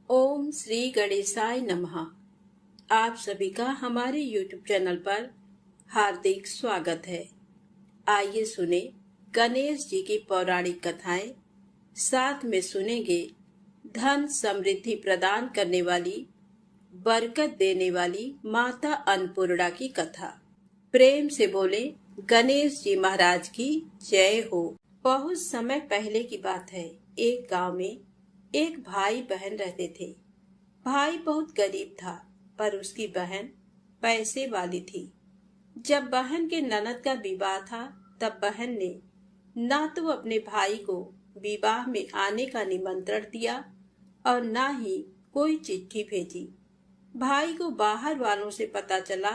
ओम श्री गणेशाय नमः। आप सभी का हमारे YouTube चैनल पर हार्दिक स्वागत है। आइए सुने गणेश जी की पौराणिक कथाएं। साथ में सुनेंगे धन समृद्धि प्रदान करने वाली, बरकत देने वाली माता अन्नपूर्णा की कथा। प्रेम से बोले गणेश जी महाराज की जय हो। बहुत समय पहले की बात है। एक गांव में एक भाई बहन रहते थे। भाई बहुत गरीब था, पर उसकी बहन पैसे वाली थी। जब बहन के ननद का विवाह था, तब बहन ने ना तो अपने भाई को विवाह में आने का निमंत्रण दिया और ना ही कोई चिट्ठी भेजी। भाई को बाहर वालों से पता चला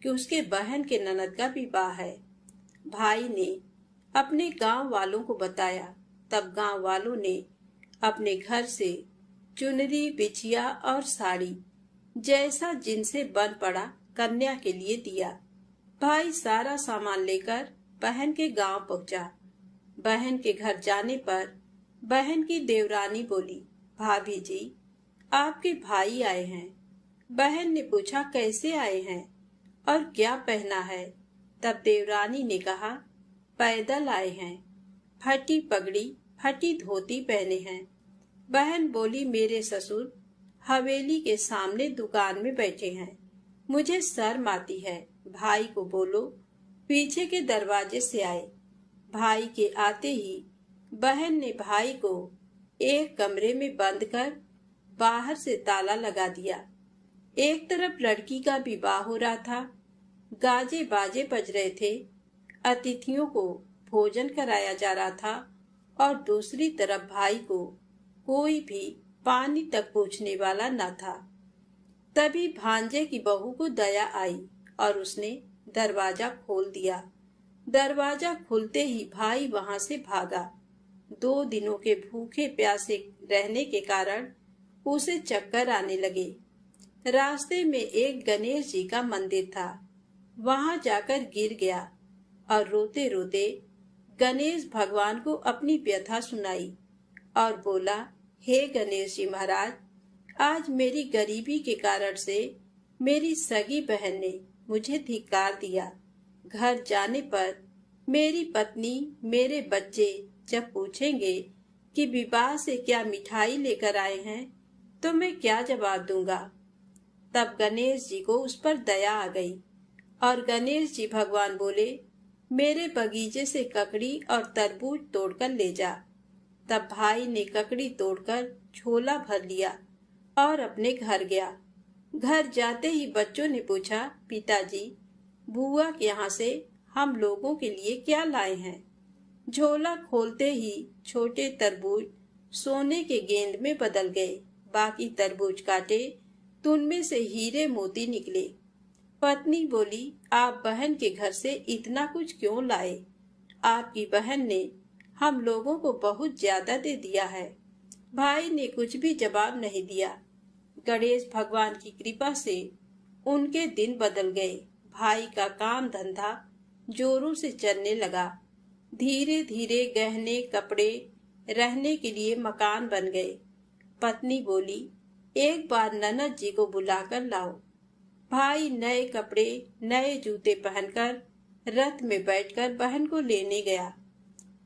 कि उसके बहन के ननद का विवाह है। भाई ने अपने गांव वालों को बताया। तब गांव वालों ने अपने घर से चुनरी, बिछिया और साड़ी जैसा जिनसे बन पड़ा कन्या के लिए दिया। भाई सारा सामान लेकर बहन के गांव पहुंचा। बहन के घर जाने पर बहन की देवरानी बोली, भाभी जी, आपके भाई आए हैं। बहन ने पूछा, कैसे आए हैं और क्या पहना है? तब देवरानी ने कहा, पैदल आए हैं, फटी पगड़ी, फटी धोती पहने हैं। बहन बोली, मेरे ससुर हवेली के सामने दुकान में बैठे हैं, मुझे शर्म आती है। भाई को बोलो पीछे के दरवाजे से आए। भाई के आते ही बहन ने भाई को एक कमरे में बंद कर बाहर से ताला लगा दिया। एक तरफ लड़की का विवाह हो रहा था, गाजे बाजे बज रहे थे, अतिथियों को भोजन कराया जा रहा था, और दूसरी तरफ भाई को कोई भी पानी तक पूछने वाला न था। तभी भांजे की बहू को दया आई और उसने दरवाजा खोल दिया। दरवाजा खुलते ही भाई वहां से भागा। 2 दिनों के भूखे प्यासे रहने के कारण उसे चक्कर आने लगे। रास्ते में एक गणेश जी का मंदिर था, वहां जाकर गिर गया और रोते रोते गणेश भगवान को अपनी व्यथा सुनाई और बोला, हे गणेश जी महाराज, आज मेरी गरीबी के कारण से मेरी सगी बहन ने मुझे धिक्कार दिया। घर जाने पर मेरी पत्नी, मेरे बच्चे जब पूछेंगे कि विवाह से क्या मिठाई लेकर आए हैं, तो मैं क्या जवाब दूंगा? तब गणेश जी को उस पर दया आ गई और गणेश जी भगवान बोले, मेरे बगीचे से ककड़ी और तरबूज तोड़कर ले जा। तब भाई ने ककड़ी तोड़कर झोला भर लिया और अपने घर गया। घर जाते ही बच्चों ने पूछा, पिताजी, बुआ के यहाँ से हम लोगों के लिए क्या लाए हैं? झोला खोलते ही छोटे तरबूज सोने के गेंद में बदल गए। बाकी तरबूज काटे तो उनमें से हीरे मोती निकले। पत्नी बोली, आप बहन के घर से इतना कुछ क्यों लाए? आपकी बहन ने हम लोगों को बहुत ज्यादा दे दिया है। भाई ने कुछ भी जवाब नहीं दिया। गणेश भगवान की कृपा से उनके दिन बदल गए। भाई का काम धंधा जोरों से चलने लगा। धीरे धीरे गहने, कपड़े, रहने के लिए मकान बन गए। पत्नी बोली, एक बार ननद जी को बुलाकर लाओ। भाई नए कपड़े, नए जूते पहनकर रथ में बैठकर बहन को लेने गया।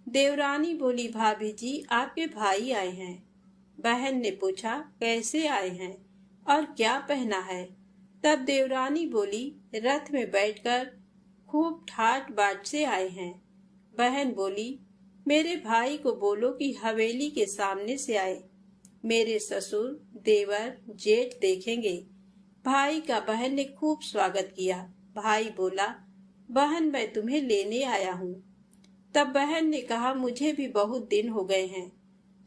देवरानी बोली, भाभी जी, आपके भाई आए हैं। बहन ने पूछा, कैसे आए हैं और क्या पहना है? तब देवरानी बोली, रथ में बैठकर खूब ठाट बाट से आए हैं। बहन बोली, मेरे भाई को बोलो कि हवेली के सामने से आए, मेरे ससुर, देवर, जेठ देखेंगे। भाई का बहन ने खूब स्वागत किया। भाई बोला, बहन, मैं तुम्हें लेने आया हूँ। तब बहन ने कहा, मुझे भी बहुत दिन हो गए हैं,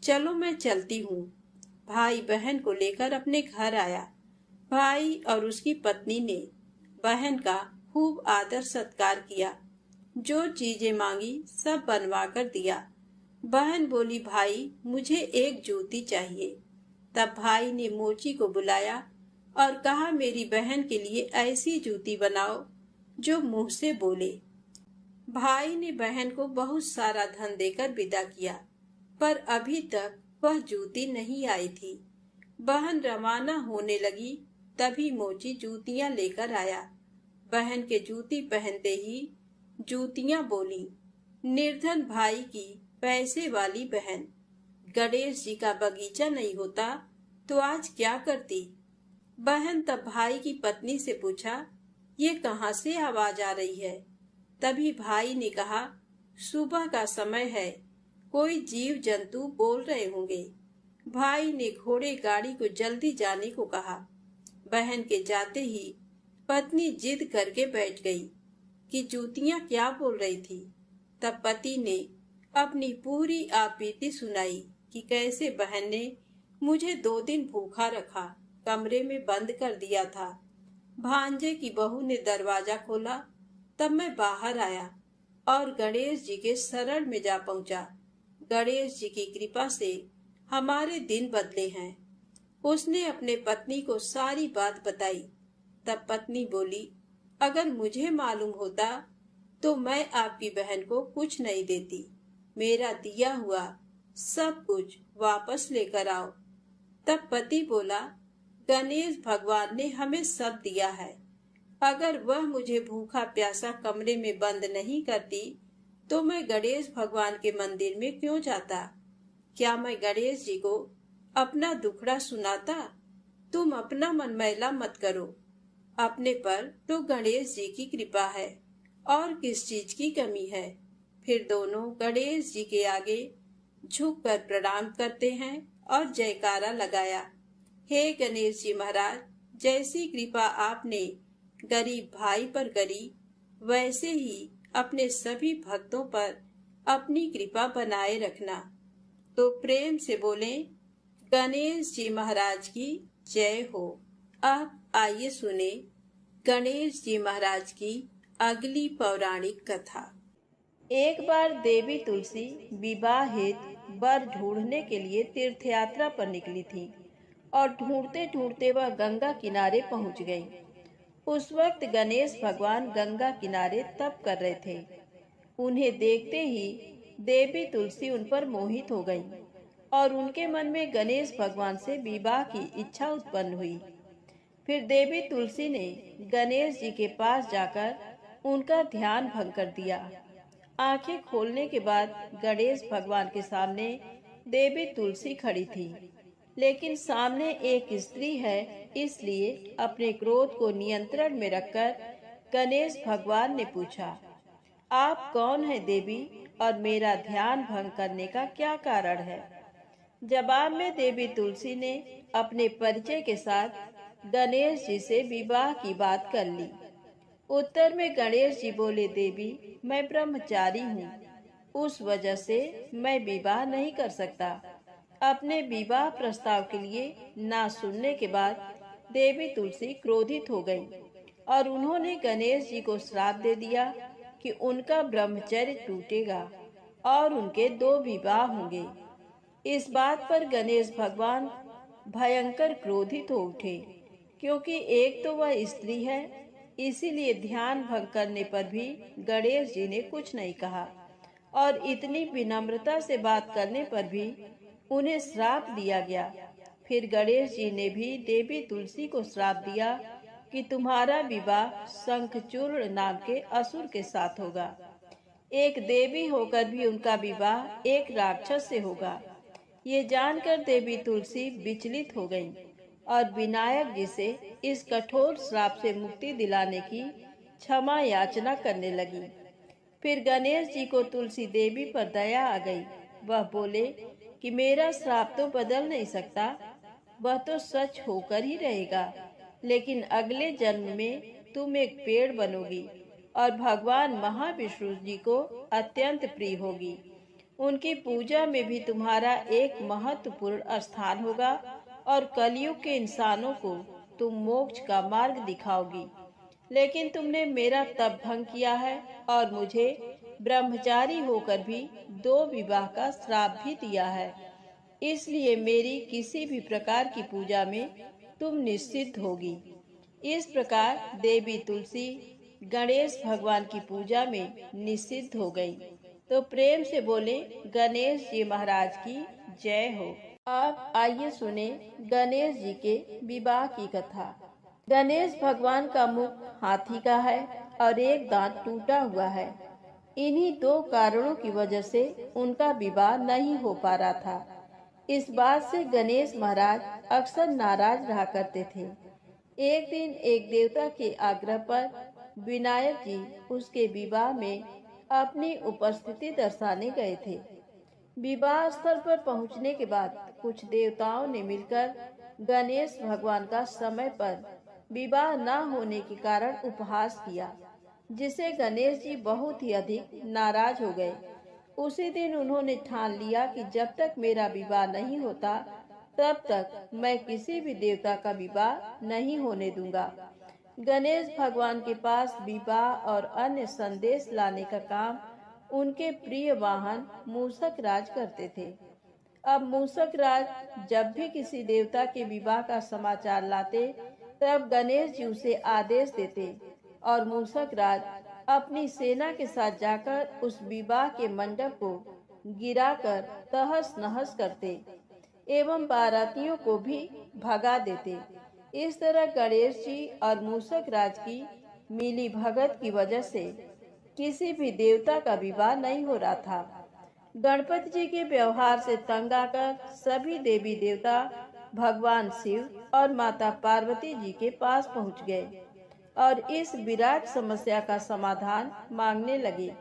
चलो मैं चलती हूँ। भाई बहन को लेकर अपने घर आया। भाई और उसकी पत्नी ने बहन का खूब आदर सत्कार किया। जो चीजें मांगी सब बनवा कर दिया। बहन बोली, भाई, मुझे एक जूती चाहिए। तब भाई ने मोची को बुलाया और कहा, मेरी बहन के लिए ऐसी जूती बनाओ जो मुंह से बोले। भाई ने बहन को बहुत सारा धन देकर विदा किया, पर अभी तक वह जूती नहीं आई थी। बहन रवाना होने लगी तभी मोची जूतियां लेकर आया। बहन के जूती पहनते ही जूतियां बोली, निर्धन भाई की पैसे वाली बहन, गणेश जी का बगीचा नहीं होता तो आज क्या करती। बहन तब भाई की पत्नी से पूछा, ये कहाँ से आवाज आ रही है। तभी भाई ने कहा, सुबह का समय है, कोई जीव जंतु बोल रहे होंगे। भाई ने घोड़े गाड़ी को जल्दी जाने को कहा। बहन के जाते ही पत्नी जिद करके बैठ गई कि जूतियां क्या बोल रही थी। तब पति ने अपनी पूरी आपबीती सुनाई कि कैसे बहन ने मुझे 2 दिन भूखा रखा, कमरे में बंद कर दिया था। भांजे की बहू ने दरवाजा खोला, तब मैं बाहर आया और गणेश जी के शरण में जा पहुंचा। गणेश जी की कृपा से हमारे दिन बदले हैं। उसने अपने पत्नी को सारी बात बताई। तब पत्नी बोली, अगर मुझे मालूम होता तो मैं आपकी बहन को कुछ नहीं देती। मेरा दिया हुआ सब कुछ वापस लेकर आओ। तब पति बोला, गणेश भगवान ने हमें सब दिया है। अगर वह मुझे भूखा प्यासा कमरे में बंद नहीं करती तो मैं गणेश भगवान के मंदिर में क्यों जाता। क्या मैं गणेश जी को अपना दुखड़ा सुनाता। तुम अपना मन मैला मत करो, अपने पर तो गणेश जी की कृपा है और किस चीज की कमी है। फिर दोनों गणेश जी के आगे झुककर प्रणाम करते हैं और जयकारा लगाया। हे गणेश जी महाराज, जैसी कृपा आपने गरीब भाई पर करी, वैसे ही अपने सभी भक्तों पर अपनी कृपा बनाए रखना। तो प्रेम से बोले, गणेश जी महाराज की जय हो। अब आइए सुने गणेश जी महाराज की अगली पौराणिक कथा। एक बार देवी तुलसी विवाह हेतु वर ढूंढने के लिए तीर्थ यात्रा पर निकली थी और ढूंढते ढूंढते वह गंगा किनारे पहुंच गई। उस वक्त गणेश भगवान गंगा किनारे तप कर रहे थे। उन्हें देखते ही देवी तुलसी उन पर मोहित हो गई और उनके मन में गणेश भगवान से विवाह की इच्छा उत्पन्न हुई। फिर देवी तुलसी ने गणेश जी के पास जाकर उनका ध्यान भंग कर दिया। आंखें खोलने के बाद गणेश भगवान के सामने देवी तुलसी खड़ी थी, लेकिन सामने एक स्त्री है, इसलिए अपने क्रोध को नियंत्रण में रखकर गणेश भगवान ने पूछा, आप कौन है देवी और मेरा ध्यान भंग करने का क्या कारण है। जवाब में देवी तुलसी ने अपने परिचय के साथ गणेश जी से विवाह की बात कर ली। उत्तर में गणेश जी बोले, देवी मैं ब्रह्मचारी हूँ, उस वजह से मैं विवाह नहीं कर सकता। अपने विवाह प्रस्ताव के लिए ना सुनने के बाद देवी तुलसी क्रोधित हो गई और उन्होंने गणेश जी को श्राप दे दिया कि उनका ब्रह्मचर्य टूटेगा और उनके 2 विवाह होंगे। इस बात पर गणेश भगवान भयंकर क्रोधित हो उठे, क्योंकि एक तो वह स्त्री है, इसीलिए ध्यान भंग करने पर भी गणेश जी ने कुछ नहीं कहा और इतनी विनम्रता से बात करने पर भी उन्हें श्राप दिया गया। फिर गणेश जी ने भी देवी तुलसी को श्राप दिया कि तुम्हारा विवाह शंखचूर्ण नाम के असुर के साथ होगा। एक देवी होकर भी उनका विवाह एक राक्षस से होगा। ये जानकर देवी तुलसी विचलित हो गईं और विनायक जी से इस कठोर श्राप से मुक्ति दिलाने की क्षमा याचना करने लगी। फिर गणेश जी को तुलसी देवी पर दया आ गई। वह बोले कि मेरा श्राप तो बदल नहीं सकता, वह तो सच होकर ही रहेगा, लेकिन अगले जन्म में तुम एक पेड़ बनोगी और भगवान महाविष्णु जी को अत्यंत प्रिय होगी। उनकी पूजा में भी तुम्हारा एक महत्वपूर्ण स्थान होगा और कलयुग के इंसानों को तुम मोक्ष का मार्ग दिखाओगी। लेकिन तुमने मेरा तप भंग किया है और मुझे ब्रह्मचारी होकर भी 2 विवाह का श्राप भी दिया है, इसलिए मेरी किसी भी प्रकार की पूजा में तुम निश्चित होगी। इस प्रकार देवी तुलसी गणेश भगवान की पूजा में निषिद्ध हो गई। तो प्रेम से बोले, गणेश जी महाराज की जय हो। अब आइए सुने गणेश जी के विवाह की कथा। गणेश भगवान का मुख हाथी का है और एक दांत टूटा हुआ है। इन्हीं दो कारणों की वजह से उनका विवाह नहीं हो पा रहा था। इस बात से गणेश महाराज अक्सर नाराज रहा करते थे। एक दिन एक देवता के आग्रह पर विनायक जी उसके विवाह में अपनी उपस्थिति दर्शाने गए थे। विवाह स्थल पर पहुंचने के बाद कुछ देवताओं ने मिलकर गणेश भगवान का समय पर विवाह न होने के कारण उपहास किया, जिसे गणेश जी बहुत ही अधिक नाराज हो गए। उसी दिन उन्होंने ठान लिया कि जब तक मेरा विवाह नहीं होता तब तक मैं किसी भी देवता का विवाह नहीं होने दूंगा। गणेश भगवान के पास विवाह और अन्य संदेश लाने का काम उनके प्रिय वाहन मूषक राज करते थे। अब मूषक राज जब भी किसी देवता के विवाह का समाचार लाते तब गणेश जी उसे आदेश देते और मूषक राज अपनी सेना के साथ जाकर उस विवाह के मंडप को गिराकर तहस नहस करते एवं बारातियों को भी भगा देते। इस तरह गणेश जी और मूषक राज की मिली भगत की वजह से किसी भी देवता का विवाह नहीं हो रहा था। गणपति जी के व्यवहार से तंग आकर सभी देवी देवता भगवान शिव और माता पार्वती जी के पास पहुंच गए और इस विराट समस्या का समाधान मांगने लगे।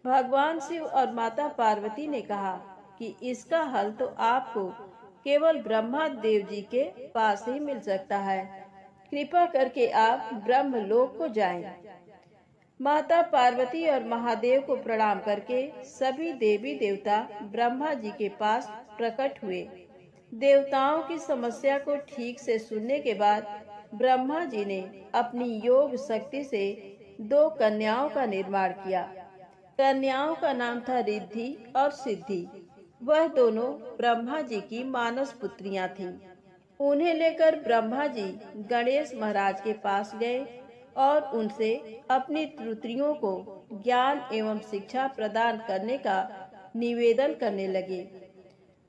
भगवान शिव और माता पार्वती ने कहा कि इसका हल तो आपको केवल ब्रह्मा देव जी के पास ही मिल सकता है। कृपा करके आप ब्रह्मलोक को जाएं। माता पार्वती और महादेव को प्रणाम करके सभी देवी देवता ब्रह्मा जी के पास प्रकट हुए। देवताओं की समस्या को ठीक से सुनने के बाद ब्रह्मा जी ने अपनी योग शक्ति से दो कन्याओं का निर्माण किया। कन्याओं का नाम था रिद्धि और सिद्धि। वह दोनों ब्रह्मा जी की मानस पुत्रियां थीं। उन्हें लेकर ब्रह्मा जी गणेश महाराज के पास गए और उनसे अपनी पुत्रियों को ज्ञान एवं शिक्षा प्रदान करने का निवेदन करने लगे।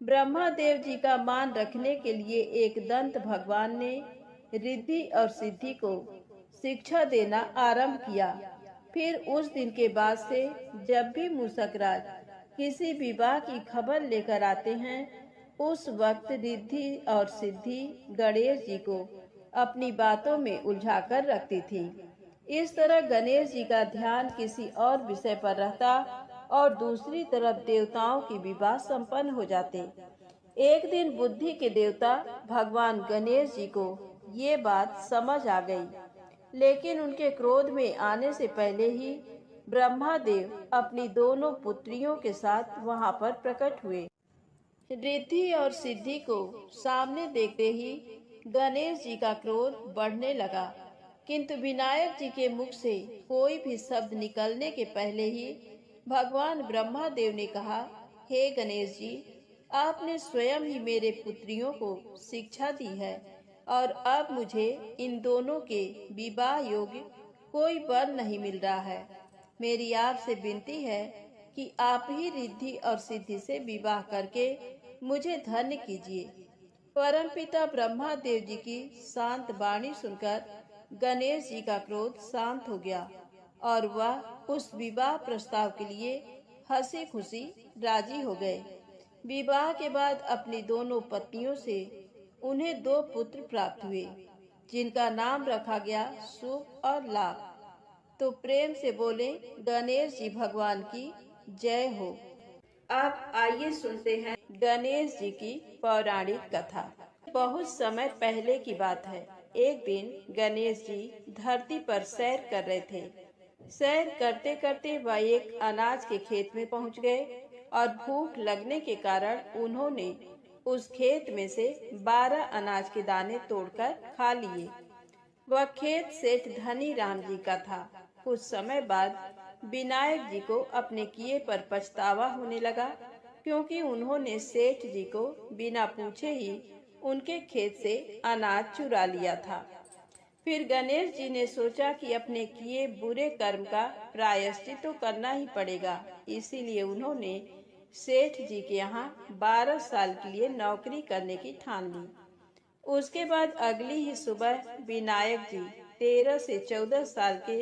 ब्रह्मा देव जी का मान रखने के लिए एक दंत भगवान ने रिद्धि और सिद्धि को शिक्षा देना आरंभ किया। फिर उस दिन के बाद से जब भी मूषक राज किसी विवाह की खबर लेकर आते हैं, उस वक्त रिद्धि और सिद्धि गणेश जी को अपनी बातों में उलझाकर रखती थी। इस तरह गणेश जी का ध्यान किसी और विषय पर रहता और दूसरी तरफ देवताओं की विवाह संपन्न हो जाते। एक दिन बुद्धि के देवता भगवान गणेश जी को ये बात समझ आ गई, लेकिन उनके क्रोध में आने से पहले ही ब्रह्मा देव अपनी दोनों पुत्रियों के साथ वहां पर प्रकट हुए। रिद्धि और सिद्धि को सामने देखते ही गणेश जी का क्रोध बढ़ने लगा, किंतु विनायक जी के मुख से कोई भी शब्द निकलने के पहले ही भगवान ब्रह्मा देव ने कहा, हे गणेश जी, आपने स्वयं ही मेरे पुत्रियों को शिक्षा दी है और अब मुझे इन दोनों के विवाह योग्य कोई वर नहीं मिल रहा है। मेरी आपसे विनती है कि आप ही रिद्धि और सिद्धि से विवाह करके मुझे धन्य कीजिए। परमपिता ब्रह्मा देव जी की शांत वाणी सुनकर गणेश जी का क्रोध शांत हो गया और वह उस विवाह प्रस्ताव के लिए हंसी खुशी राजी हो गए। विवाह के बाद अपनी दोनों पत्नियों से उन्हें दो पुत्र प्राप्त हुए, जिनका नाम रखा गया शुभ और लाभ। तो प्रेम से बोले गणेश जी भगवान की जय हो। अब आइए सुनते हैं गणेश जी की पौराणिक कथा। बहुत समय पहले की बात है। एक दिन गणेश जी धरती पर सैर कर रहे थे। सैर करते करते वह एक अनाज के खेत में पहुंच गए और भूख लगने के कारण उन्होंने उस खेत में से 12 अनाज के दाने तोड़कर खा लिए। वह खेत सेठ धनी राम जी का था। कुछ समय बाद विनायक जी को अपने किए पर पछतावा होने लगा, क्योंकि उन्होंने सेठ जी को बिना पूछे ही उनके खेत से अनाज चुरा लिया था। फिर गणेश जी ने सोचा कि अपने किए बुरे कर्म का प्रायश्चित तो करना ही पड़ेगा। इसीलिए उन्होंने सेठ जी के यहाँ 12 साल के लिए नौकरी करने की ठान ली। उसके बाद अगली ही सुबह विनायक जी 13 से 14 साल के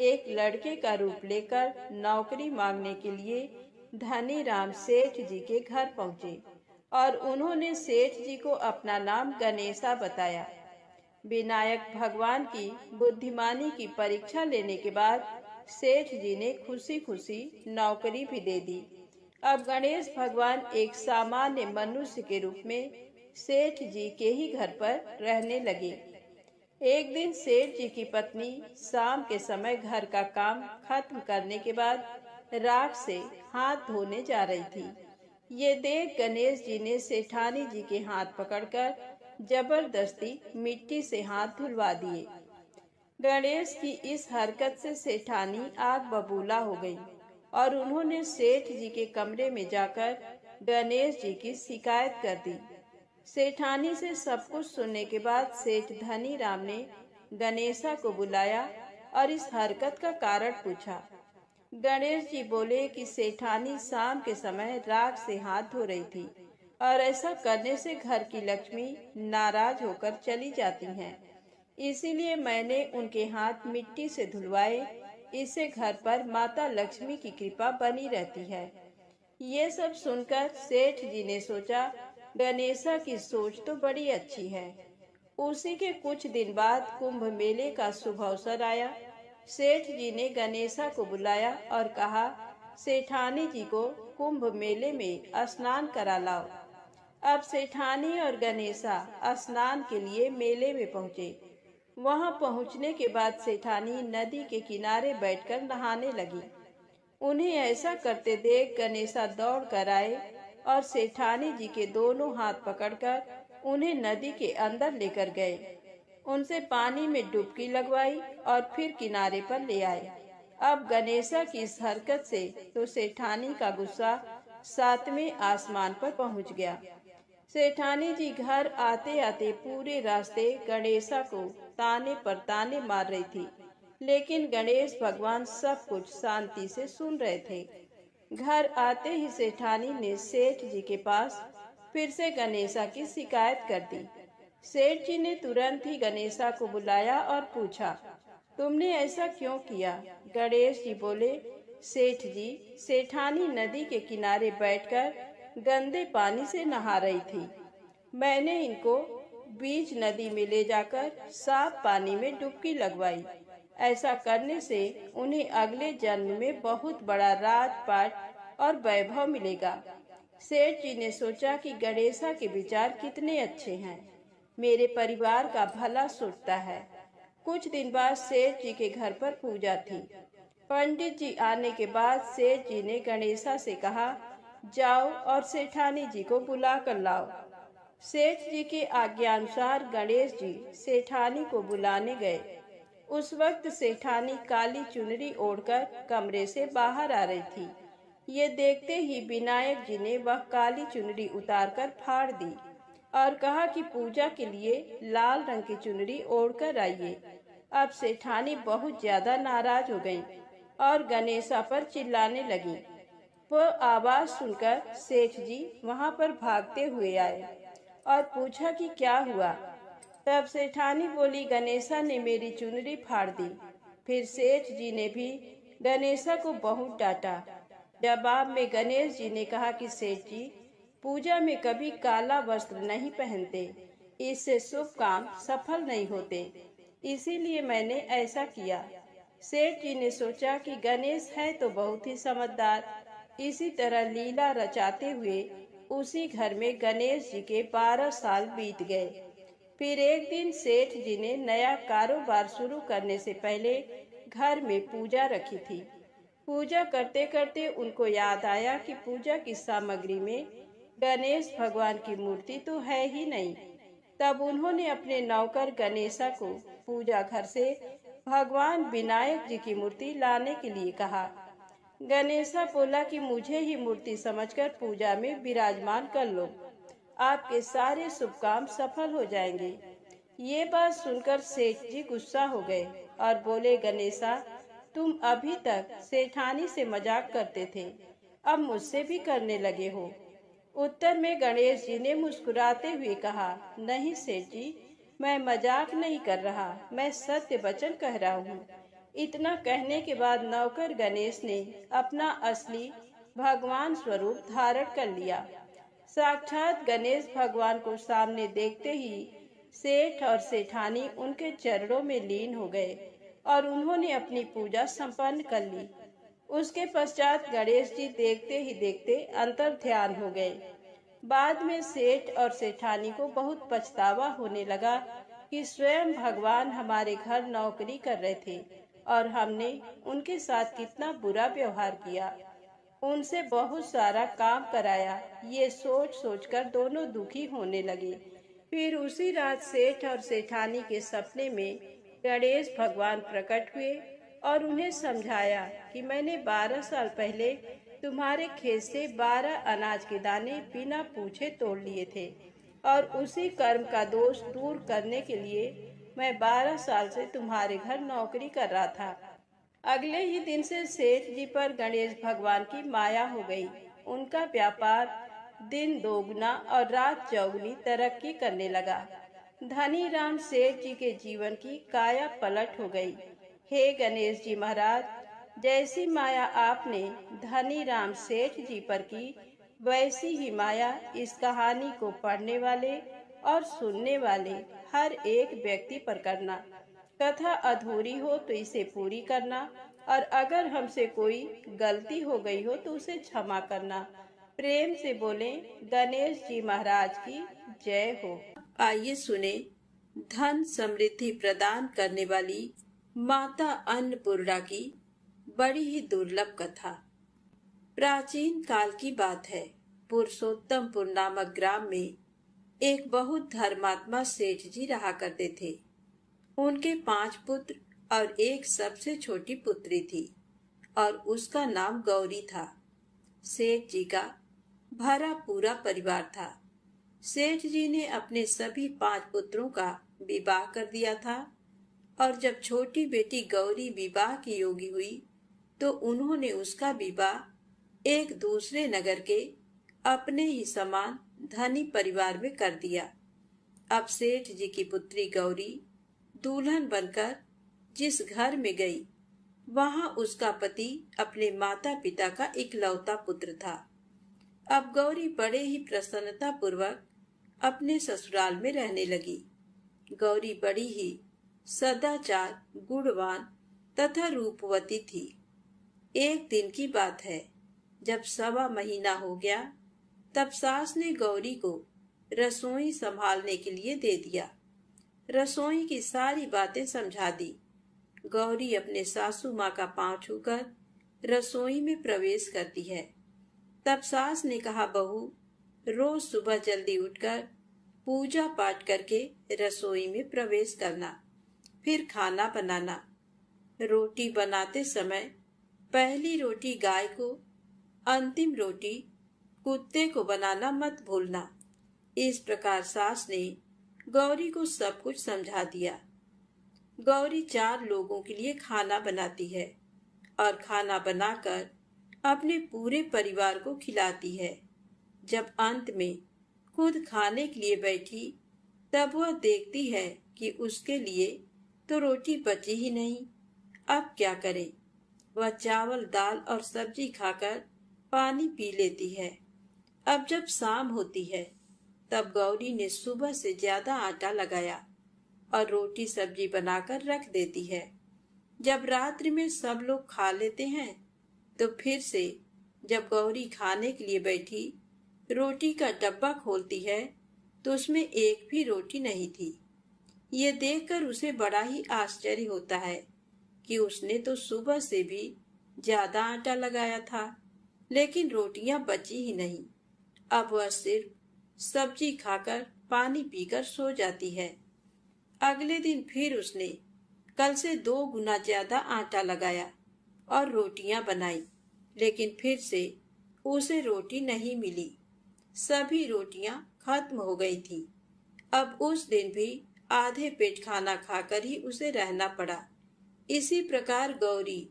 एक लड़के का रूप लेकर नौकरी मांगने के लिए धनी राम सेठ जी के घर पहुँचे और उन्होंने सेठ जी को अपना नाम गणेशा बताया। विनायक भगवान की बुद्धिमानी की परीक्षा लेने के बाद सेठ जी ने खुशी खुशी नौकरी भी दे दी। अब गणेश भगवान एक सामान्य मनुष्य के रूप में सेठ जी के ही घर पर रहने लगे। एक दिन सेठ जी की पत्नी शाम के समय घर का काम खत्म करने के बाद राख से हाथ धोने जा रही थी। ये देख गणेश जी ने सेठानी जी के हाथ पकड़कर जबरदस्ती मिट्टी से हाथ धुलवा दिए। गणेश की इस हरकत से सेठानी आग बबूला हो गई और उन्होंने सेठ जी के कमरे में जाकर गणेश जी की शिकायत कर दी। सेठानी से सब कुछ सुनने के बाद सेठ धनी राम ने गणेशा को बुलाया और इस हरकत का कारण पूछा। गणेश जी बोले कि सेठानी शाम के समय राख से हाथ धो रही थी और ऐसा करने से घर की लक्ष्मी नाराज होकर चली जाती हैं। इसीलिए मैंने उनके हाथ मिट्टी से धुलवाए। इससे घर पर माता लक्ष्मी की कृपा बनी रहती है। ये सब सुनकर सेठ जी ने सोचा गणेशा की सोच तो बड़ी अच्छी है। उसी के कुछ दिन बाद कुंभ मेले का शुभ अवसर आया। सेठ जी ने गणेशा को बुलाया और कहा, सेठानी जी को कुंभ मेले में स्नान करा लाओ। अब सेठानी और गणेशा स्नान के लिए मेले में पहुँचे। वहां पहुंचने के बाद सेठानी नदी के किनारे बैठकर नहाने लगी। उन्हें ऐसा करते देख गणेशा दौड़ कर आए और सेठानी जी के दोनों हाथ पकड़कर उन्हें नदी के अंदर लेकर गए। उनसे पानी में डुबकी लगवाई और फिर किनारे पर ले आए। अब गणेशा की इस हरकत से तो सेठानी का गुस्सा 7वें आसमान पर पहुंच गया। सेठानी जी घर आते आते पूरे रास्ते गणेशा को ताने पर ताने मार रही थी, लेकिन गणेश भगवान सब कुछ शांति से सुन रहे थे। घर आते ही सेठानी ने सेठ जी के पास फिर से गणेशा की शिकायत कर दी। सेठ जी ने तुरंत ही गणेशा को बुलाया और पूछा, तुमने ऐसा क्यों किया? गणेश जी बोले, सेठ जी, सेठानी नदी के किनारे बैठकर गंदे पानी से नहा रही थी। मैंने इनको बीच नदी में ले जाकर साफ पानी में डुबकी लगवाई। ऐसा करने से उन्हें अगले जन्म में बहुत बड़ा राजपाट और वैभव मिलेगा। सेठ जी ने सोचा कि गणेशा के विचार कितने अच्छे हैं, मेरे परिवार का भला सोचता है। कुछ दिन बाद सेठ जी के घर पर पूजा थी। पंडित जी आने के बाद सेठ जी ने गणेशा से कहा, जाओ और सेठानी जी को बुला कर लाओ। सेठ जी के आज्ञानुसार गणेश जी सेठानी को बुलाने गए। उस वक्त सेठानी काली चुनरी ओढ़कर कमरे से बाहर आ रही थी। ये देखते ही विनायक जी ने वह काली चुनरी उतारकर फाड़ दी और कहा कि पूजा के लिए लाल रंग की चुनरी ओढ़कर आइए। अब सेठानी बहुत ज्यादा नाराज हो गई और गणेशा पर चिल्लाने लगी। वह आवाज सुनकर सेठ जी वहां पर भागते हुए आए और पूछा कि क्या हुआ। तब सेठानी बोली, गणेशा ने मेरी चुनरी फाड़ दी। फिर सेठ जी ने भी गणेशा को बहुत डांटा। जवाब में गणेश जी ने कहा कि सेठ जी, पूजा में कभी काला वस्त्र नहीं पहनते, इससे शुभ काम सफल नहीं होते, इसीलिए मैंने ऐसा किया। सेठ जी ने सोचा कि गणेश है तो बहुत ही समझदार। इसी तरह लीला रचाते हुए उसी घर में गणेश जी के 12 साल बीत गए। फिर एक दिन सेठ जी ने नया कारोबार शुरू करने से पहले घर में पूजा रखी थी। पूजा करते करते उनको याद आया कि पूजा की सामग्री में गणेश भगवान की मूर्ति तो है ही नहीं। तब उन्होंने अपने नौकर गणेशा को पूजा घर से भगवान विनायक जी की मूर्ति लाने के लिए कहा। गणेशा बोला कि मुझे ही मूर्ति समझकर पूजा में विराजमान कर लो, आपके सारे शुभ काम सफल हो जाएंगे। ये बात सुनकर सेठ जी गुस्सा हो गए और बोले, गणेशा, तुम अभी तक सेठानी से मजाक करते थे, अब मुझसे भी करने लगे हो। उत्तर में गणेश जी ने मुस्कुराते हुए कहा, नहीं सेठ जी, मैं मजाक नहीं कर रहा, मैं सत्य वचन कह रहा हूँ। इतना कहने के बाद नौकर गणेश ने अपना असली भगवान स्वरूप धारण कर लिया। साक्षात गणेश भगवान को सामने देखते ही सेठ और सेठानी उनके चरणों में लीन हो गए और उन्होंने अपनी पूजा संपन्न कर ली। उसके पश्चात गणेश जी देखते ही देखते अंतर ध्यान हो गए। बाद में सेठ और सेठानी को बहुत पछतावा होने लगा कि स्वयं भगवान हमारे घर नौकरी कर रहे थे और हमने उनके साथ कितना बुरा व्यवहार किया, उनसे बहुत सारा काम कराया। ये सोच सोचकर दोनों दुखी होने लगे। फिर उसी रात सेठ और सेठानी के सपने में गणेश भगवान प्रकट हुए और उन्हें समझाया कि मैंने 12 साल पहले तुम्हारे खेत से 12 अनाज के दाने बिना पूछे तोड़ लिए थे और उसी कर्म का दोष दूर करने के लिए मैं 12 साल से तुम्हारे घर नौकरी कर रहा था। अगले ही दिन से सेठ जी पर गणेश भगवान की माया हो गई। उनका व्यापार दिन दोगुना और रात चौगुनी तरक्की करने लगा। धनी राम सेठ जी के जीवन की काया पलट हो गई। हे गणेश जी महाराज, जैसी माया आपने धनी राम सेठ जी पर की, वैसी ही माया इस कहानी को पढ़ने वाले और सुनने वाले हर एक व्यक्ति पर करना। कथा अधूरी हो तो इसे पूरी करना और अगर हमसे कोई गलती हो गई हो तो उसे क्षमा करना। प्रेम से बोलें, गणेश जी महाराज की जय हो। आइए सुने धन समृद्धि प्रदान करने वाली माता अन्नपूर्णा की बड़ी ही दुर्लभ कथा। प्राचीन काल की बात है। पुरुषोत्तमपुर नामक ग्राम में एक बहुत धर्मात्मा सेठ जी रहा करते थे। उनके 5 पुत्र और एक सबसे छोटी पुत्री थी और उसका नाम गौरी था। सेठ जी का भरा पूरा परिवार था। सेठ जी ने अपने सभी 5 पुत्रों का विवाह कर दिया था और जब छोटी बेटी गौरी विवाह की योगी हुई तो उन्होंने उसका विवाह एक दूसरे नगर के अपने ही समान धनी परिवार में कर दिया। अब सेठ जी की पुत्री गौरी दुल्हन बनकर जिस घर में गई, वहां उसका पति अपने माता पिता का इकलौता पुत्र था। अब गौरी बड़े ही प्रसन्नता पूर्वक अपने ससुराल में रहने लगी। गौरी बड़ी ही सदाचार, गुणवान तथा रूपवती थी। एक दिन की बात है, जब 1.25 महीना हो गया, तब सास ने गौरी को रसोई संभालने के लिए दे दिया। रसोई की सारी बातें समझा दी। गौरी अपने सासू माँ का पांव छूकर रसोई में प्रवेश करती है। तब सास ने कहा, बहू, रोज सुबह जल्दी उठकर पूजा पाठ करके रसोई में प्रवेश करना, फिर खाना बनाना। रोटी बनाते समय पहली रोटी गाय को, अंतिम रोटी कुत्ते को बनाना मत भूलना। इस प्रकार सास ने गौरी को सब कुछ समझा दिया। गौरी 4 लोगों के लिए खाना बनाती है और खाना बनाकर अपने पूरे परिवार को खिलाती है। जब अंत में खुद खाने के लिए बैठी, तब वह देखती है कि उसके लिए तो रोटी बची ही नहीं। अब क्या करे? वह चावल, दाल और सब्जी खाकर पानी पी लेती है। अब जब शाम होती है, तब गौरी ने सुबह से ज्यादा आटा लगाया और रोटी सब्जी बनाकर रख देती है। जब रात्रि में सब लोग खा लेते हैं, तो फिर से जब गौरी खाने के लिए बैठी, रोटी का डब्बा खोलती है तो उसमें एक भी रोटी नहीं थी। ये देखकर उसे बड़ा ही आश्चर्य होता है कि उसने तो सुबह से भी ज्यादा आटा लगाया था, लेकिन रोटियां बची ही नहीं। अब वह सिर्फ सब्जी खाकर पानी पीकर सो जाती है। अगले दिन फिर उसने कल से 2 गुना ज्यादा आटा लगाया और रोटियां बनाई, लेकिन फिर से उसे रोटी नहीं मिली। सभी रोटियां खत्म हो गई थी। अब उस दिन भी आधे पेट खाना खाकर ही उसे रहना पड़ा। इसी प्रकार गौरी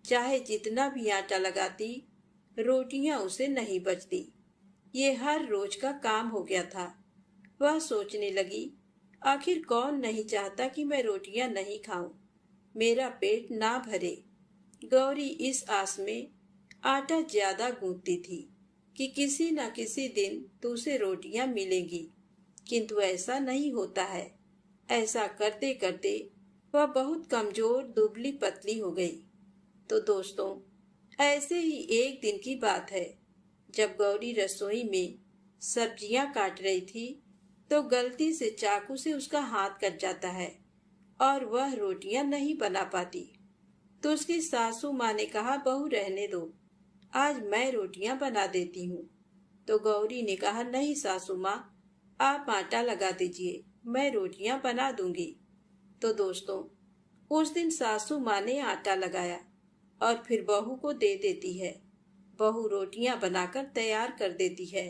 चाहे जितना भी आटा लगाती, रोटियां उसे नहीं बचती। ये हर रोज का काम हो गया था। वह सोचने लगी, आखिर कौन नहीं चाहता कि मैं रोटियां नहीं खाऊं, मेरा पेट ना भरे। गौरी इस आस में आटा ज्यादा गूंथती थी कि किसी न किसी दिन तो उसे रोटियां मिलेंगी, किंतु ऐसा नहीं होता है। ऐसा करते करते वह बहुत कमजोर दुबली पतली हो गई। तो दोस्तों, ऐसे ही एक दिन की बात है, जब गौरी रसोई में सब्जियां काट रही थी तो गलती से चाकू से उसका हाथ कट जाता है और वह रोटियां नहीं बना पाती। तो उसकी सासू माँ ने कहा, बहू रहने दो, आज मैं रोटियां बना देती हूँ। तो गौरी ने कहा, नहीं सासू माँ, आप आटा लगा दीजिए, मैं रोटियां बना दूंगी। तो दोस्तों, उस दिन सासू माँ ने आटा लगाया और फिर बहू को दे देती है। बहू रोटियां बनाकर तैयार कर देती है।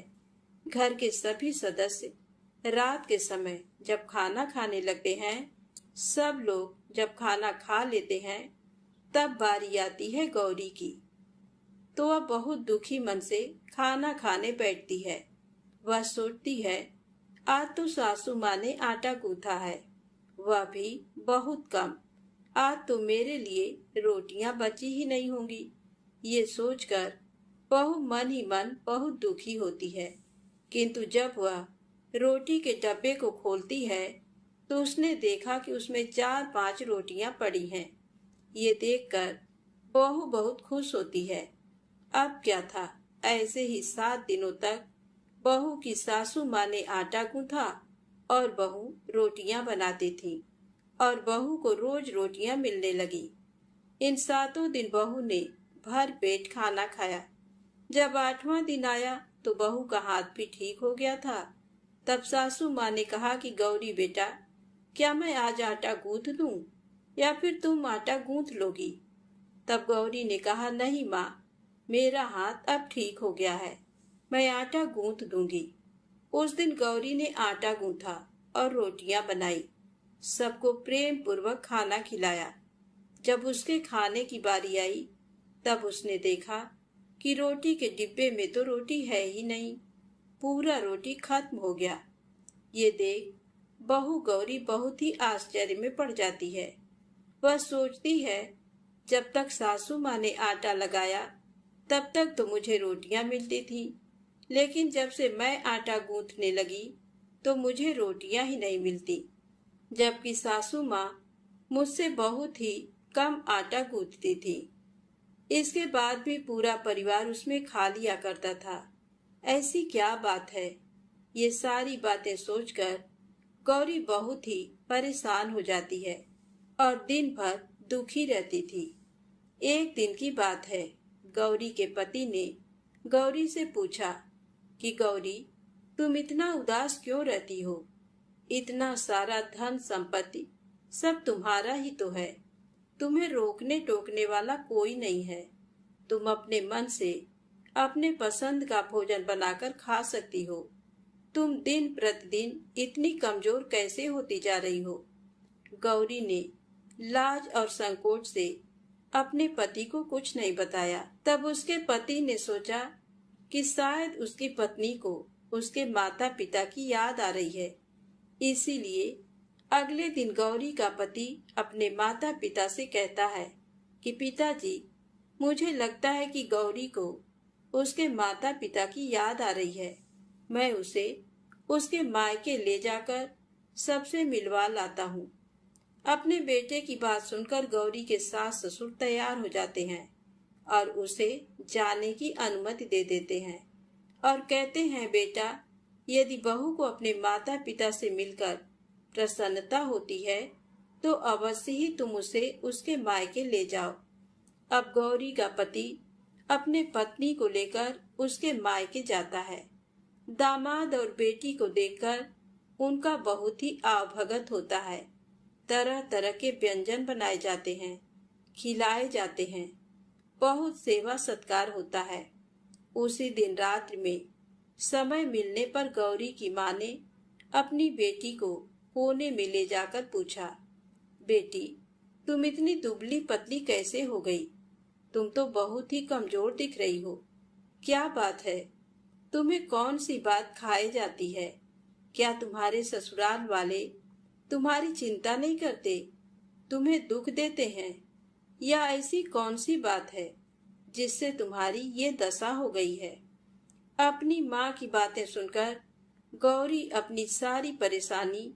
घर के सभी सदस्य रात के समय जब खाना खाने लगते हैं, सब लोग जब खाना खा लेते हैं, तब बारी आती है गौरी की। तो वह बहुत दुखी मन से खाना खाने बैठती है। वह सोचती है, आज तो सासू माँ ने आटा गूंथा है, वह भी बहुत कम। आज तो मेरे लिए रोटियां बची ही नहीं होंगी। ये सोचकर बहू मन ही मन बहुत दुखी होती है। किंतु जब वह रोटी के डब्बे को खोलती है तो उसने देखा कि उसमें 4-5 रोटियां पड़ी हैं। ये देखकर बहू बहुत खुश होती है। अब क्या था, ऐसे ही 7 दिनों तक बहू की सासू माँ ने आटा गूंथा और बहू रोटियां बनाती थी और बहू को रोज रोटियां मिलने लगी। इन 7 दिन बहू ने भर पेट खाना खाया। जब 8वां दिन आया तो बहू का हाथ भी ठीक हो गया था। तब सासू माँ ने कहा कि गौरी बेटा, क्या मैं आज आटा गूंथ दूं या फिर तुम आटा गूंथ लोगी? तब गौरी ने कहा, नहीं माँ, मेरा हाथ अब ठीक हो गया है, मैं आटा गूंथ दूंगी। उस दिन गौरी ने आटा गूंथा और रोटियां बनाई, सबको प्रेम पूर्वक खाना खिलाया। जब उसके खाने की बारी आई तब उसने देखा कि रोटी के डिब्बे में तो रोटी है ही नहीं, पूरा रोटी खत्म हो गया। ये देख बहू गौरी बहुत ही आश्चर्य में पड़ जाती है। वह सोचती है, जब तक सासू माँ ने आटा लगाया तब तक तो मुझे रोटियां मिलती थी, लेकिन जब से मैं आटा गूंथने लगी तो मुझे रोटियां ही नहीं मिलती, जबकि सासू माँ मुझसे बहुत ही कम आटा गूंथती थी। इसके बाद भी पूरा परिवार उसमें खा लिया करता था। ऐसी क्या बात है? ये सारी बातें सोचकर गौरी बहुत ही परेशान हो जाती है और दिन भर दुखी रहती थी। एक दिन की बात है, गौरी के पति ने गौरी से पूछा कि गौरी, तुम इतना उदास क्यों रहती हो? इतना सारा धन संपत्ति सब तुम्हारा ही तो है, तुम्हें रोकने टोकने वाला कोई नहीं है। तुम अपने मन से अपने पसंद का भोजन बनाकर खा सकती हो। तुम दिन प्रतिदिन इतनी कमजोर कैसे होती जा रही हो? गौरी ने लाज और संकोच से अपने पति को कुछ नहीं बताया। तब उसके पति ने सोचा कि शायद उसकी पत्नी को उसके माता पिता की याद आ रही है। इसीलिए अगले दिन गौरी का पति अपने माता पिता से कहता है कि पिताजी, मुझे लगता है कि गौरी को उसके माता पिता की याद आ रही है। मैं उसे उसके मायके ले जाकर सबसे मिलवा लाता हूँ। अपने बेटे की बात सुनकर गौरी के सास ससुर तैयार हो जाते हैं और उसे जाने की अनुमति दे देते हैं और कहते हैं, बेटा, यदि बहू को अपने माता पिता से मिलकर प्रसन्नता होती है तो अवश्य ही तुम उसे उसके मायके ले जाओ। अब गौरी का पति अपने पत्नी को लेकर उसके मायके जाता है। दामाद और बेटी को देखकर उनका बहुत ही आवभगत होता है। तरह तरह के व्यंजन बनाए जाते हैं, खिलाए जाते हैं, बहुत सेवा सत्कार होता है। उसी दिन रात्रि में समय मिलने पर गौरी की माँ ने अपनी बेटी को कोने में ले जाकर पूछा, बेटी, तुम इतनी दुबली पतली कैसे हो गई? तुम तो बहुत ही कमजोर दिख रही हो। क्या बात है? तुम्हें कौन सी बात खाई जाती है? क्या तुम्हारे ससुराल वाले तुम्हारी चिंता नहीं करते, तुम्हें दुख देते हैं? या ऐसी कौन सी बात है जिससे तुम्हारी ये दशा हो गई है? अपनी माँ की बातें सुनकर गौरी अपनी सारी परेशानी,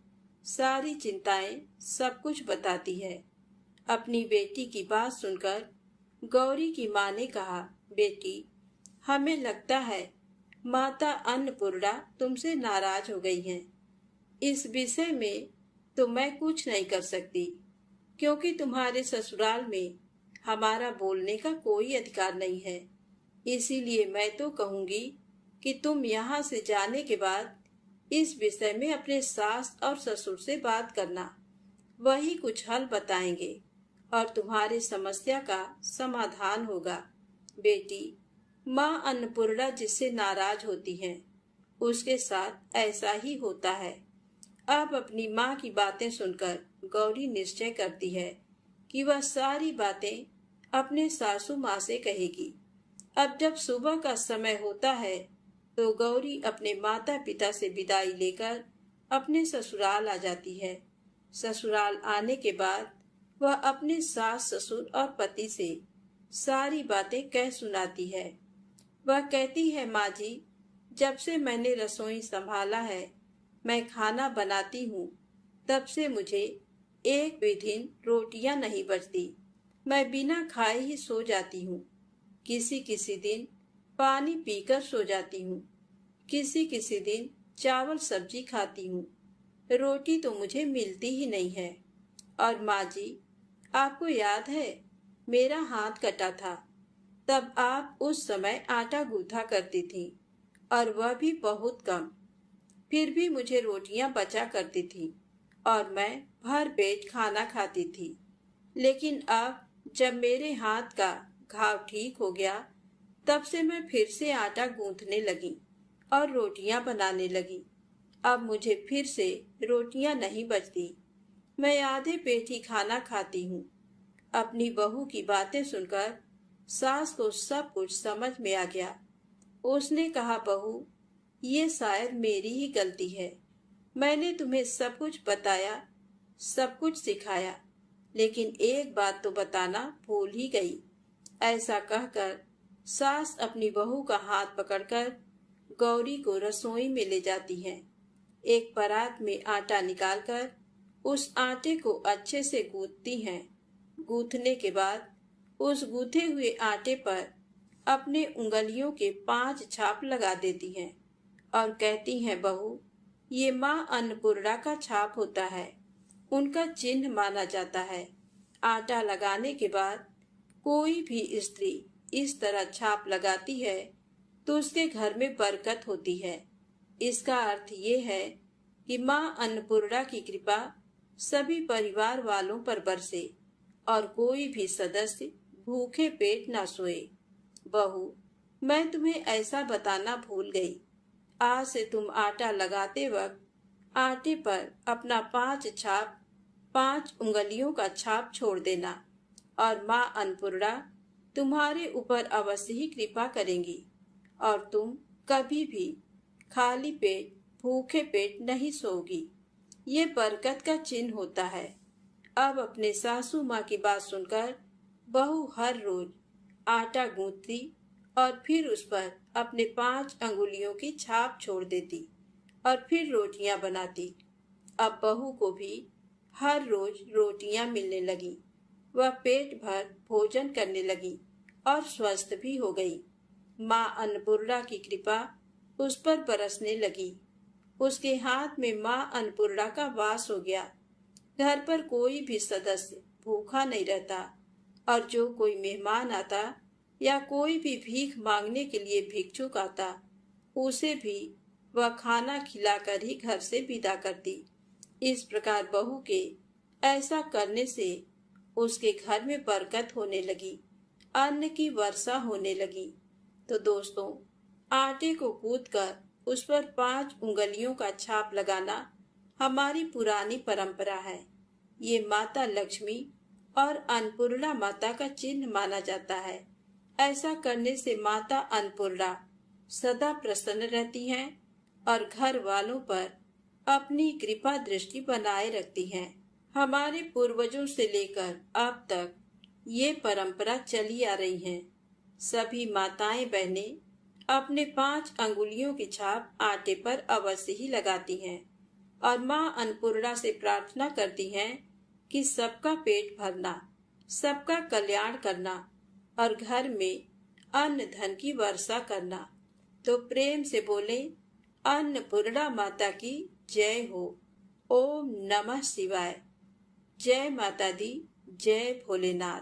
सारी चिंताएं, सब कुछ बताती है। अपनी बेटी की बात सुनकर गौरी की माँ ने कहा, बेटी, हमें लगता है माता अन्नपूर्णा तुमसे नाराज हो गई हैं। इस विषय में तो मैं कुछ नहीं कर सकती, क्योंकि तुम्हारे ससुराल में हमारा बोलने का कोई अधिकार नहीं है। इसीलिए मैं तो कहूंगी कि तुम यहाँ से जाने के बाद इस विषय में अपने सास और ससुर से बात करना। वही कुछ हल बताएंगे और तुम्हारी समस्या का समाधान होगा। बेटी, माँ अन्नपूर्णा जिससे नाराज होती हैं, उसके साथ ऐसा ही होता है। अब अपनी माँ की बातें सुनकर गौरी निश्चय करती है कि वह सारी बातें अपने सासू माँ से कहेगी। अब जब सुबह का समय होता है तो गौरी अपने माता पिता से विदाई लेकर अपने ससुराल आ जाती है। ससुराल आने के बाद वह अपने सास ससुर और पति से सारी बातें कह सुनाती है। वह कहती है, माँ जी, जब से मैंने रसोई संभाला है, मैं खाना बनाती हूँ, तब से मुझे एक भी दिन रोटियां नहीं बचती। मैं बिना खाए ही सो जाती हूँ। किसी किसी दिन पानी पीकर सो जाती हूँ। किसी किसी दिन चावल सब्जी खाती हूँ। रोटी तो मुझे मिलती ही नहीं है। और माँ जी, आपको याद है, मेरा हाथ कटा था, तब आप उस समय आटा गूंथा करती थी, और वह भी बहुत कम। फिर भी मुझे रोटियां बचा करती थी और मैं भर पेट खाना खाती थी। लेकिन अब जब मेरे हाथ का घाव ठीक हो गया, तब से मैं फिर से आटा गूंथने लगी और रोटियां बनाने लगी। अब मुझे फिर से रोटियां नहीं बचती। मैं आधे पेट ही खाना खाती हूँ। अपनी बहू की बातें सुनकर सास को सब कुछ समझ में आ गया। उसने कहा, बहू, ये शायद मेरी ही गलती है। मैंने तुम्हें सब कुछ बताया, सब कुछ सिखाया, लेकिन एक बात तो बताना भूल ही गई। ऐसा कहकर सास अपनी बहू का हाथ पकड़कर गौरी को रसोई में ले जाती है। एक परात में आटा निकालकर उस आटे को अच्छे से गूंथती हैं। गूंथने के बाद उस गूंथे हुए आटे पर अपने उंगलियों के 5 छाप लगा देती हैं और कहती हैं, बहू, ये माँ अन्नपूर्णा का छाप होता है, उनका चिन्ह माना जाता है। आटा लगाने के बाद कोई भी स्त्री इस तरह छाप लगाती है तो उसके घर में बरकत होती है। इसका अर्थ ये है कि माँ अन्नपूर्णा की कृपा सभी परिवार वालों पर बरसे और कोई भी सदस्य भूखे पेट ना सोए। बहू, मैं तुम्हें ऐसा बताना भूल गई। आज से तुम आटा लगाते वक्त आटे पर अपना 5 छाप, 5 उंगलियों का छाप छोड़ देना और माँ अन्नपूर्णा तुम्हारे ऊपर अवश्य ही कृपा करेंगी और तुम कभी भी खाली पेट, भूखे पेट नहीं सोओगी। ये बरकत का चिन्ह होता है। अब अपने सासू माँ की बात सुनकर बहू हर रोज आटा गूंथती और फिर उस पर अपने 5 अंगुलियों की छाप छोड़ देती और फिर रोटियां बनाती। अब बहू को भी हर रोज रोटियां मिलने लगी। वह पेट भर भोजन करने लगी और स्वस्थ भी हो गई। माँ अन्नपूर्णा की कृपा उस पर बरसने लगी। उसके हाथ में माँ अन्नपूर्णा का वास हो गया। घर पर कोई भी सदस्य भूखा नहीं रहता और जो कोई मेहमान आता या कोई भी भीख मांगने के लिए भिक्षुक आता, उसे भी वह खाना खिलाकर ही घर से विदा करती। इस प्रकार बहू के ऐसा करने से उसके घर में बरकत होने लगी, अन्न की वर्षा होने लगी। तो दोस्तों, आटे को कूटकर उस पर 5 उंगलियों का छाप लगाना हमारी पुरानी परंपरा है। ये माता लक्ष्मी और अन्नपूर्णा माता का चिन्ह माना जाता है। ऐसा करने से माता अन्नपूर्णा सदा प्रसन्न रहती हैं और घर वालों पर अपनी कृपा दृष्टि बनाए रखती हैं। हमारे पूर्वजों से लेकर अब तक ये परंपरा चली आ रही है। सभी माताएं बहनें अपने 5 अंगुलियों की छाप आटे पर अवश्य ही लगाती हैं और माँ अन्नपूर्णा से प्रार्थना करती हैं कि सबका पेट भरना, सबका कल्याण करना और घर में अन्न धन की वर्षा करना। तो प्रेम से बोले, अन्नपूर्णा माता की जय हो। ओम नमः शिवाय। जय माता दी, जय भोलेनाथ।